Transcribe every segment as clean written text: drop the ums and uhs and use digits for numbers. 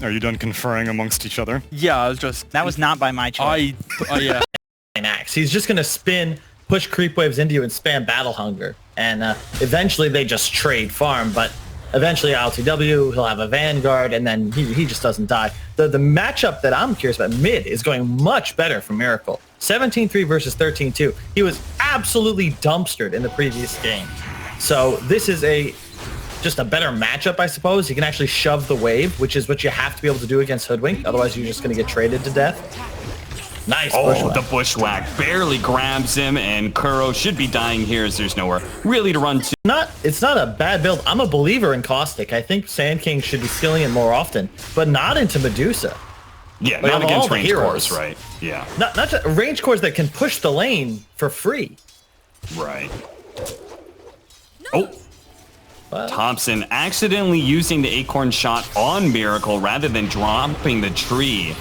Are you done conferring amongst each other? Yeah, I was just... That was not by my choice. Yeah. Axe. He's just gonna spin, push creep waves into you, and spam battle hunger. And eventually they just trade farm, but eventually LTW, he'll have a Vanguard, and then he just doesn't die. The matchup that I'm curious about, mid, is going much better for Miracle. 17-3 versus 13-2. He was absolutely dumpstered in the previous game. So this is just a better matchup, I suppose. He can actually shove the wave, which is what you have to be able to do against Hoodwink. Otherwise, you're just going to get traded to death. Nice bushwhack. The bushwhack barely grabs him, and Kuro should be dying here as there's nowhere really to run to. It's not a bad build. I'm a believer in Caustic. I think Sand King should be skilling it more often, but not into Medusa. Yeah, Like, not against range heroes. cores, right? Yeah. Not just range cores that can push the lane for free. Right. Oh. Topson accidentally using the acorn shot on Miracle rather than dropping the tree.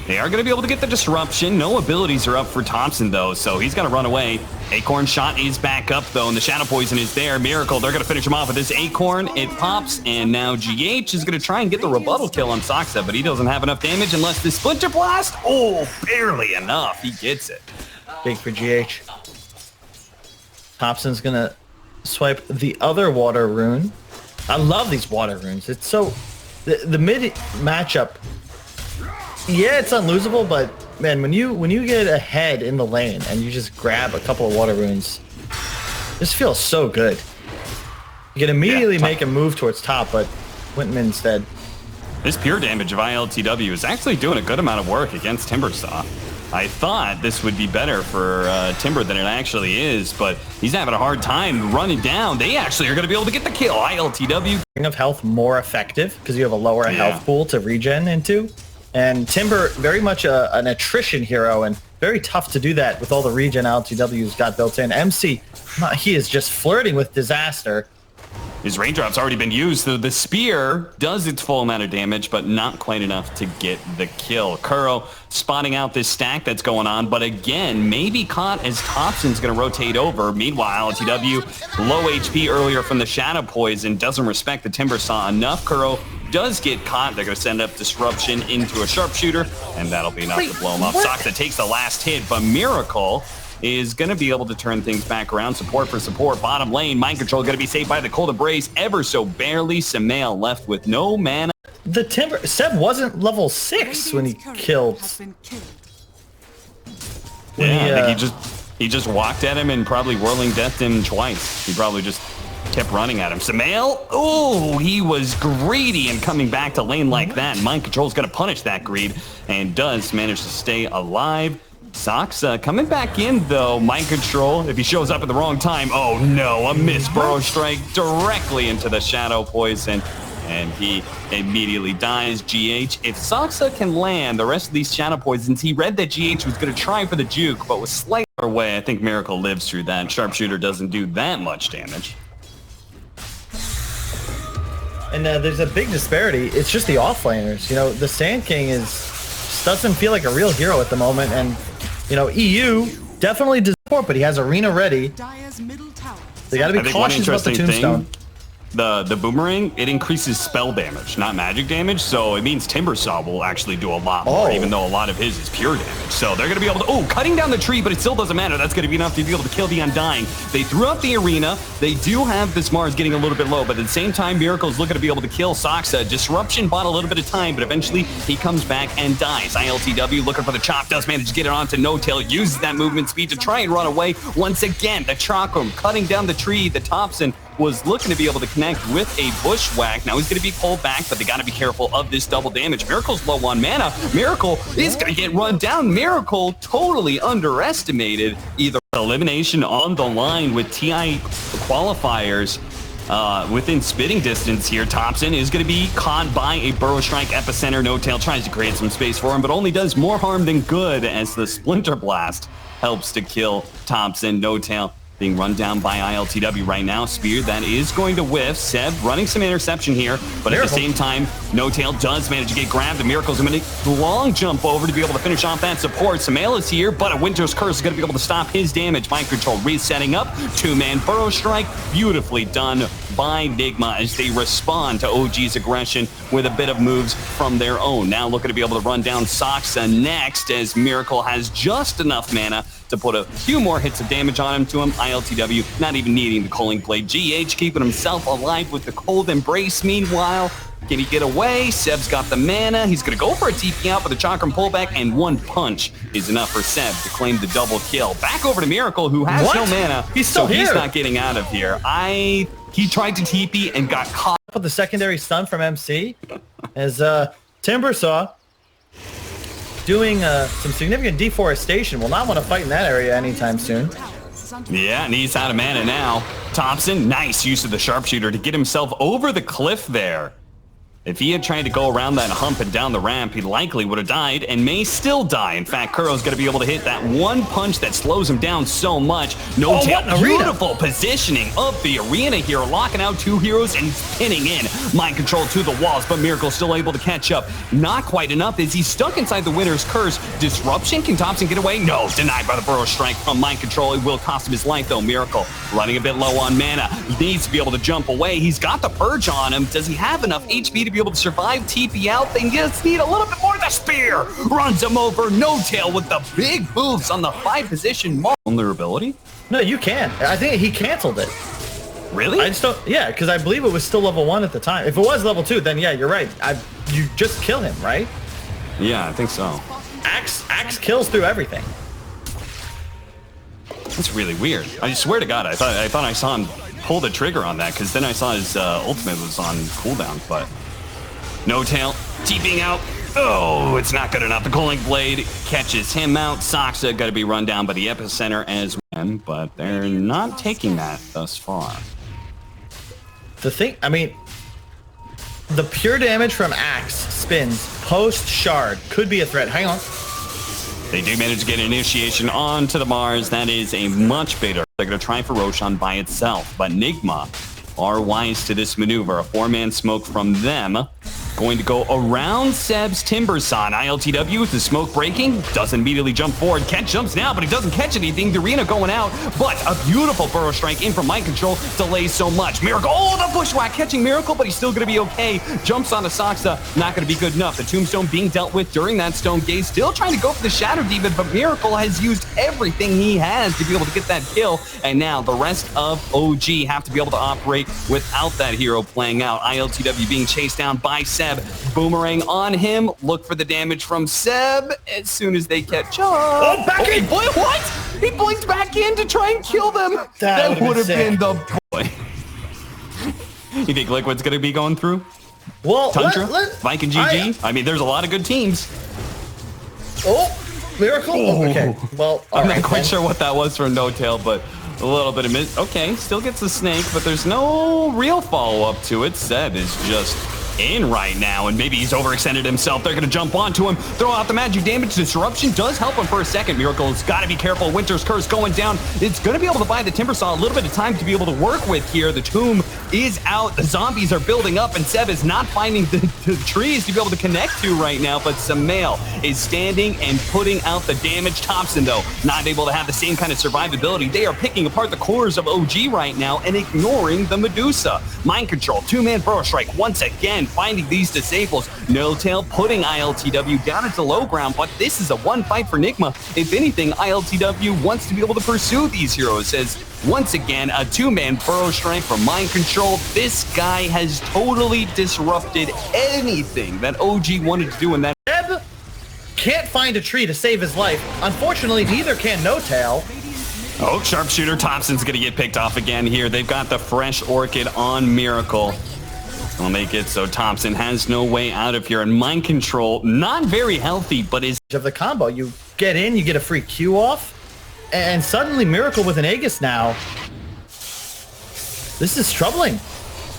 They are going to be able to get the disruption. No abilities are up for Topson, though, so he's going to run away. Acorn shot is back up, though, and the Shadow Poison is there. Miracle, they're going to finish him off with this Acorn. It pops, and now GH is going to try and get the rebuttal kill on Soxa, but he doesn't have enough damage unless the Splinter Blast. Oh, barely enough. He gets it. Big for GH. Topson's going to swipe the other water rune. I love these water runes. It's so... The mid matchup... Yeah, it's unlosable, but man, when you get ahead in the lane and you just grab a couple of water runes, this feels so good. You can immediately make a move towards top, but Wintman's dead. This pure damage of ILTW is actually doing a good amount of work against Timbersaw. I thought this would be better for Timber than it actually is, but he's having a hard time running down. They actually are going to be able to get the kill. ILTW. Of health more effective because you have a lower health pool to regen into. And Timber, very much an attrition hero, and very tough to do that with all the regen LTW's got built in. MC, he is just flirting with disaster. His raindrop's already been used, so the spear does its full amount of damage, but not quite enough to get the kill. Kuro spotting out this stack that's going on, but again, maybe caught as Topson's going to rotate over. Meanwhile, LTW, low HP earlier from the Shadow Poison, doesn't respect the Timbersaw enough. Kuro does get caught. They're going to send up Disruption into a Sharpshooter, and that'll be enough to blow him up. Soxa takes the last hit, but Miracle is going to be able to turn things back around. Support for support. Bottom lane. Mind Control going to be saved by the Cold Embrace ever so barely. Sumail left with no mana. The Timber... Seb wasn't level 6 when he killed. Yeah, I think he just walked at him and probably whirling deathed him twice. He probably just kept running at him. Sumail, oh, he was greedy and coming back to lane like that. Mind Control's going to punish that greed and does manage to stay alive. Soxa coming back in, though. Mind Control, if he shows up at the wrong time, oh no, a miss Burrow Strike directly into the Shadow Poison, and he immediately dies. GH, if Soxa can land the rest of these Shadow Poisons, he read that GH was going to try for the juke, but was slightly away. I think Miracle lives through that. Sharpshooter doesn't do that much damage. And there's a big disparity. It's just the offlaners. You know, the Sand King doesn't feel like a real hero at the moment, and you know, EU definitely does support, but he has Arena ready. They got to be cautious about the Tombstone. The Boomerang, it increases spell damage, not magic damage, so it means Timbersaw will actually do a lot more, even though a lot of his is pure damage. So they're going to be able to, cutting down the tree, but it still doesn't matter. That's going to be enough to be able to kill the Undying. They threw out the Arena. They do have this Mars getting a little bit low, but at the same time, Miracle's looking to be able to kill Soxa. Disruption bought a little bit of time, but eventually he comes back and dies. ILTW looking for the chop, does manage to get it onto No Tail, uses that movement speed to try and run away. Once again, the Chakram cutting down the tree. The Topson was looking to be able to connect with a bushwhack. Now he's going to be pulled back, but they got to be careful of this double damage. Miracle's low on mana. Miracle is going to get run down. Miracle totally underestimated. Either elimination on the line with TI qualifiers within spitting distance here. Topson is going to be caught by a Burrow Strike Epicenter. No Tail tries to create some space for him, but only does more harm than good as the Splinter Blast helps to kill Topson. No Tail being run down by ILTW right now. Spear that is going to whiff. Seb running some interception here, but at the same time, No Tail does manage to get grabbed. The Miracle's going to long jump over to be able to finish off that support. Sumail is here, but a Winter's Curse is going to be able to stop his damage. Mind Control resetting up. Two-man Burrow Strike. Beautifully done by NIGMA as they respond to OG's aggression with a bit of moves from their own. Now looking to be able to run down Soxa next as Miracle has just enough mana to put a few more hits of damage on him to him. ILTW not even needing the Culling Blade. GH keeping himself alive with the Cold Embrace. Meanwhile, can he get away? Seb's got the mana. He's going to go for a TP out with a Chakram pullback, and one punch is enough for Seb to claim the double kill. Back over to Miracle, who has no mana. He's still here. He's not getting out of here. He tried to TP and got caught. With the secondary stun from MC as Timbersaw doing some significant deforestation. Will not want to fight in that area anytime soon. Yeah, and he's out of mana now. Topson, nice use of the sharpshooter to get himself over the cliff there. If he had tried to go around that hump and down the ramp, he likely would have died and may still die. In fact, Kuro's going to be able to hit that one punch that slows him down so much. No Tail, beautiful positioning of the arena here, locking out two heroes and pinning in. Mind Control to the walls, but Miracle still able to catch up. Not quite enough as he's stuck inside the Winter's Curse. Disruption, can Topson get away? No, denied by the Burrow Strike from Mind Control. It will cost him his life though. Miracle running a bit low on mana. He needs to be able to jump away. He's got the Purge on him. Does he have enough HP to be able to survive? TP out. They just need a little bit more. The Spear runs him over. No Tail with the big moves on the 5 position vulnerability. No, you can. I think he canceled it. Really? I just don't. Yeah, because I believe it was still level 1 at the time. If it was level 2, then yeah, you're right. You just kill him, right? Yeah, I think so. Axe kills through everything. That's really weird. I swear to God, I thought I saw him pull the trigger on that, because then I saw his ultimate was on cooldown, but No Tail TPing out. Oh, it's not good enough. The Culling Blade catches him out. Soxa got to be run down by the epicenter as well, but they're not taking that thus far. The thing, I mean, the pure damage from Axe spins post shard could be a threat. Hang on. They do manage to get an initiation onto the Mars. That is a much better. They're going to try for Roshan by itself, but NIGMA are wise to this maneuver. A 4-man smoke from them. Going to go around Seb's Timbersaw. ILTW with the smoke breaking. Doesn't immediately jump forward. Kent jumps now, but he doesn't catch anything. The arena going out, but a beautiful Burrow Strike in from Mind Control delays so much. Miracle, oh, the bushwhack catching Miracle, but he's still going to be okay. Jumps onto Soxa, not going to be good enough. The Tombstone being dealt with during that Stone Gaze. Still trying to go for the Shadow Demon, but Miracle has used everything he has to be able to get that kill. And now the rest of OG have to be able to operate without that hero playing out. ILTW being chased down by Seb. Boomerang on him. Look for the damage from Seb as soon as they catch up. Oh, back in! Boy, what? He blinked back in to try and kill them. That would have been the boy. You think Liquid's going to be going through? Well, Tundra? Viking GG? I mean, there's a lot of good teams. Oh, Miracle? Oh, okay. Well, I'm not quite sure what that was for No Tail, but a little bit of miss. Okay, still gets the snake, but there's no real follow-up to it. Seb is just in right now, and maybe he's overextended himself. They're going to jump onto him, throw out the magic damage. Disruption does help him for a second. Miracle's got to be careful. Winter's Curse going down. It's going to be able to buy the Timbersaw a little bit of time to be able to work with here. The tomb is out. The zombies are building up, and Seb is not finding the trees to be able to connect to right now, but Sumail is standing and putting out the damage. Topson, though, not able to have the same kind of survivability. They are picking apart the cores of OG right now and ignoring the Medusa. Mind Control, 2-man Burrow Strike once again, finding these disables. No Tail putting ILTW down into low ground, but this is a one fight for NIGMA. If anything, ILTW wants to be able to pursue these heroes as once again, a 2-man Burrow Strike from Mind Control. This guy has totally disrupted anything that OG wanted to do in that. Seb can't find a tree to save his life. Unfortunately, neither can No Tail. Oh, Sharpshooter Topson's going to get picked off again here. They've got the fresh Orchid on Miracle. Will make it so Topson has no way out of here. And Mind Control, not very healthy, but is of the combo. You get in, you get a free Q off, and suddenly Miracle with an Aegis now. This is troubling.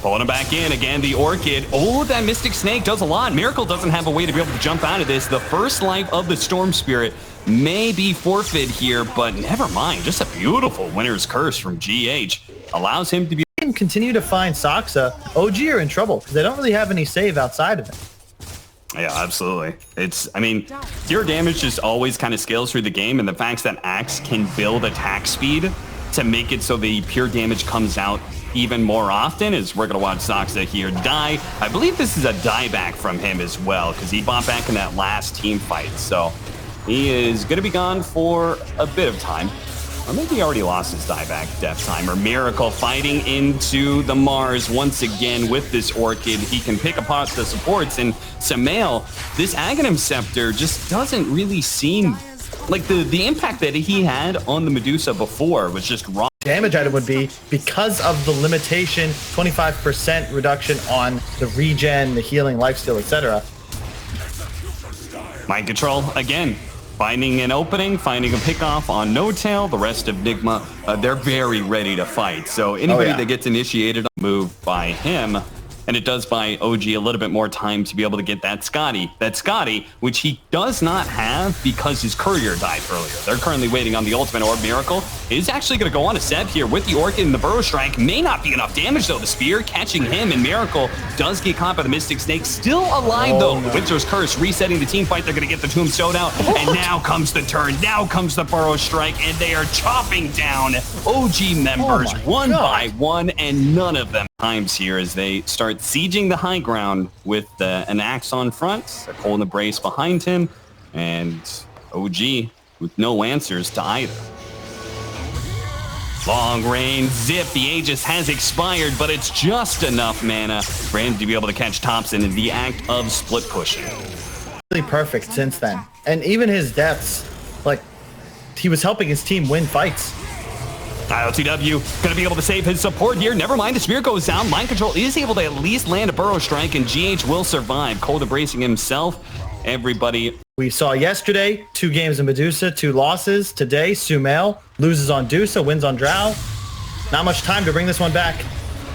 Pulling him back in again, the Orchid. Oh, that Mystic Snake does a lot. Miracle doesn't have a way to be able to jump out of this. The first life of the Storm Spirit may be forfeit here, but never mind. Just a beautiful winner's curse from GH. Allows him to be... Continue to find Saksa. OG are in trouble because they don't really have any save outside of it. Yeah, absolutely. I mean, pure damage just always kind of scales through the game, and the fact that Axe can build attack speed to make it so the pure damage comes out even more often is we're going to watch Saksa here die. I believe this is a dieback from him as well, because he bought back in that last team fight. So he is going to be gone for a bit of time. Or maybe he already lost his dieback death timer. Miracle fighting into the Mars once again with this Orchid. He can pick apart the supports, and Sumail, this Aghanim Scepter just doesn't really seem like the impact that he had on the Medusa before was just wrong. Damage item would be because of the limitation, 25% reduction on the regen, the healing, lifesteal, etc. Mind control again. Finding an opening, finding a pickoff on No Tail. The rest of NIGMA, they're very ready to fight. So anybody that gets initiated on move by him, and it does buy OG a little bit more time to be able to get that Scotty. That Scotty, which he does not have because his courier died earlier. They're currently waiting on the ultimate orb. Miracle is actually going to go on a Seb here with the Orchid and the Burrow Strike. May not be enough damage though. The Spear catching him, and Miracle does get caught by the Mystic Snake. Still alive though. No. Winter's Curse resetting the team fight. They're going to get the Tombstone out. And now comes the turn. Now comes the Burrow Strike, and they are chopping down OG members one by one, and none of them times here as they start sieging the high ground with an Axe on front, a Cold Embrace behind him, and OG with no answers to either. Long range zip, the Aegis has expired, but it's just enough mana for him to be able to catch Topson in the act of split pushing. Really perfect since then. And even his deaths, like, he was helping his team win fights. LTW gonna be able to save his support here. Never mind, the Spear goes down. Mind Control is able to at least land a Burrow Strike, and GH will survive. Cold Embracing himself. Everybody. We saw yesterday 2 games of Medusa, 2 losses. Today, Sumail loses on Dusa, wins on Drow. Not much time to bring this one back.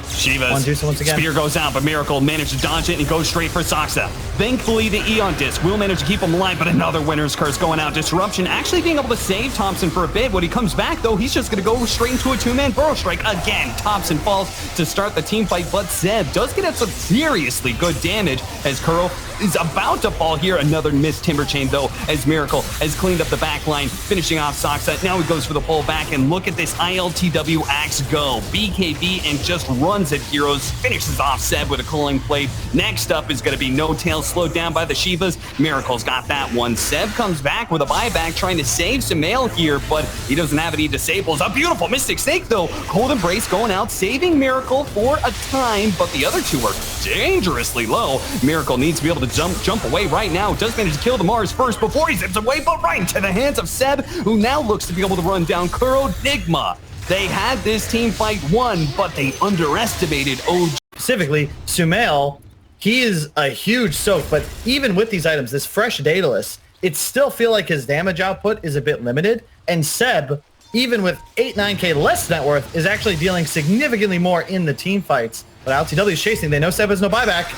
Shiva's once again. Spear goes out, but Miracle managed to dodge it and goes straight for Saksa. Thankfully, the Eon Disc will manage to keep him alive, but another Winner's Curse going out. Disruption actually being able to save Topson for a bit. When he comes back, though, he's just going to go straight into a 2-man Burrow Strike. Again, Topson falls to start the team fight, but Zeb does get some seriously good damage as Kuro is about to fall here. Another missed Timber Chain, though, as Miracle has cleaned up the back line, finishing off Saksa. Now he goes for the pull back, and look at this ILTW Axe go. BKB and just runs at Heroes, finishes off Seb with a Cooling Plate. Next up is going to be No Tail, slowed down by the Shivas. Miracle's got that one. Seb comes back with a buyback, trying to save Sumail here, but he doesn't have any disables. A beautiful Mystic Snake, though. Cold Embrace going out, saving Miracle for a time, but the other two are dangerously low. Miracle needs to be able to jump away right now. Does manage to kill the Mars first before he zips away, but right into the hands of Seb, who now looks to be able to run down Kuro. NIGMA. They had this team fight won, but they underestimated OG. Specifically, Sumail, he is a huge soak, but even with these items, this fresh Daedalus, it still feel like his damage output is a bit limited, and Seb, even with 8-9k less net worth, is actually dealing significantly more in the team fights. But LTW is chasing. They know Seb has no buyback.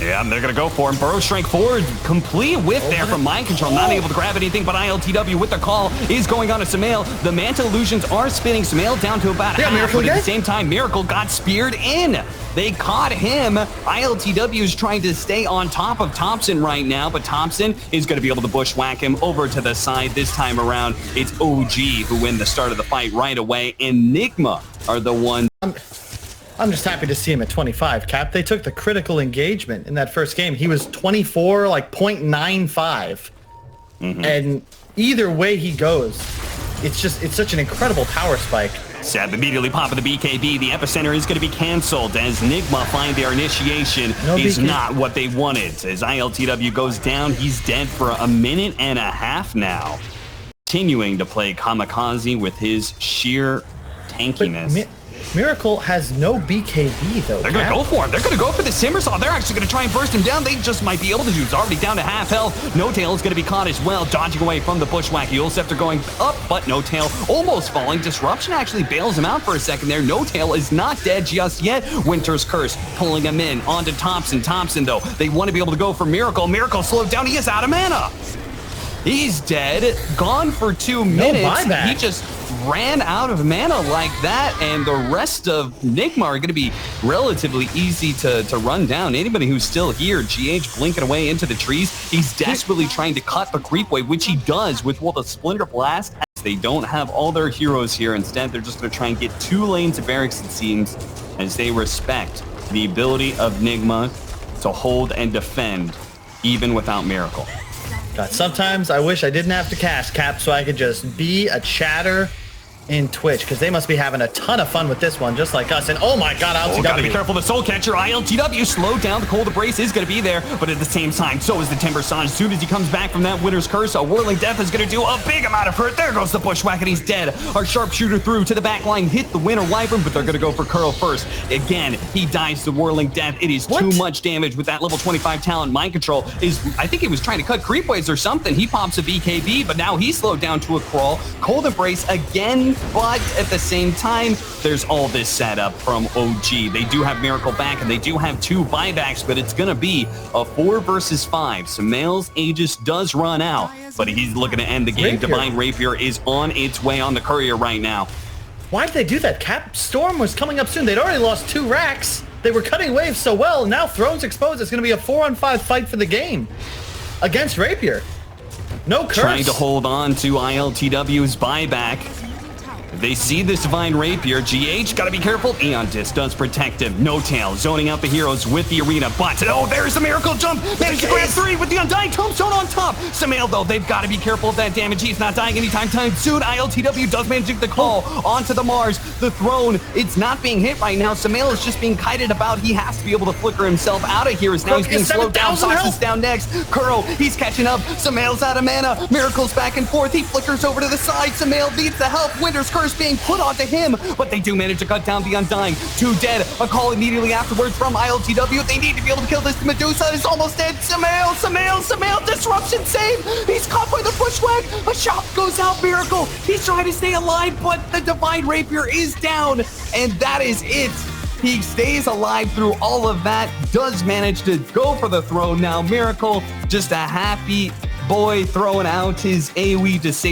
Yeah, they're going to go for him. Burrow Strike forward, complete whiff there from Mind Control. Not able to grab anything, but ILTW with the call is going on to Sumail. The Manta Illusions are spinning Sumail down to about half, but at the same time, Miracle got speared in. They caught him. ILTW is trying to stay on top of Topson right now, but Topson is going to be able to bushwhack him over to the side. This time around, it's OG who win the start of the fight right away, and NIGMA are the ones. I'm just happy to see him at 25, Cap. They took the critical engagement in that first game. He was 24, like 0.95. And either way he goes, it's such an incredible power spike. Seb immediately popping the BKB. The epicenter is going to be canceled as NIGMA find their initiation is not what they wanted. As ILTW goes down, he's dead for a minute and a half now. Continuing to play Kamikaze with his sheer tankiness. Miracle has no BKB, though. They're going to go for him. They're going to go for the Simmersaw. They're actually going to try and burst him down. They just might be able to do. He's already down to half health. No Tail is going to be caught as well, dodging away from the bushwhack. Yule Scepter going up, but No Tail almost falling. Disruption actually bails him out for a second there. No Tail is not dead just yet. Winter's Curse pulling him in onto Topson. Topson, though, they want to be able to go for Miracle. Miracle slowed down. He is out of mana. He's dead. Gone for 2 minutes. buyback. He just ran out of mana like that, and the rest of NIGMA are going to be relatively easy to run down. Anybody who's still here, GH blinking away into the trees. He's desperately trying to cut the creep wave, which he does with the Splinter Blast. They don't have all their heroes here. Instead, they're just going to try and get 2 lanes of barracks, it seems, as they respect the ability of NIGMA to hold and defend, even without Miracle. God, sometimes I wish I didn't have to cast Cap so I could just be a chatter in Twitch, because they must be having a ton of fun with this one, just like us. And oh my God, ILTW. Gotta be careful. The Soul Catcher, ILTW, slowed down. The Cold Embrace is gonna be there, but at the same time, so is the Timbersaw. As soon as he comes back from that Winter's Curse, a Whirling Death is gonna do a big amount of hurt. There goes the Bushwhack, and he's dead. Our Sharpshooter through to the back line, hit the Winter Wyvern, but they're gonna go for Curl first. Again, he dies to Whirling Death. It is too much damage with that level 25 talent. Mind Control is, I think he was trying to cut creep waves or something. He pops a BKB, but now he's slowed down to a crawl. Cold Embrace again, but at the same time, there's all this setup from OG. They do have Miracle back, and they do have 2 buybacks, but it's going to be a 4 versus 5. Sumail's Aegis does run out, but he's looking to end the game. Rapier. Divine Rapier is on its way on the courier right now. Why did they do that? Cap Storm was coming up soon. They'd already lost 2 racks. They were cutting waves so well. Now Throne's exposed. It's going to be a 4-on-5 fight for the game against Rapier. No curse. Trying to hold on to ILTW's buyback. They see this Divine Rapier. GH, gotta be careful. Aeon Disc does protect him. No Tail, zoning out the heroes with the arena. But, oh, there's a Miracle Jump. Managed to grab 3 with the Undying Tombstone on top. Sumail, though, they've got to be careful of that damage. He's not dying anytime soon. ILTW does manage to get the call onto the Mars. The Throne, it's not being hit right now. Sumail is just being kited about. He has to be able to flicker himself out of here. As now he's being slowed down. Fox is down next. Kuro, he's catching up. Sumail's out of mana. Miracle's back and forth. He flickers over to the side. Sumail needs the help. Winter's Curse being put onto him, but they do manage to cut down the Undying. 2 dead. A call immediately afterwards from ILTW. They need to be able to kill this. Medusa is almost dead. Sumail, disruption save. He's caught by the Bushwhack. A shot goes out. Miracle. He's trying to stay alive, but the Divine Rapier is down, and that is it. He stays alive through all of that, does manage to go for the Throne now. Miracle, just a happy boy throwing out his AoE to save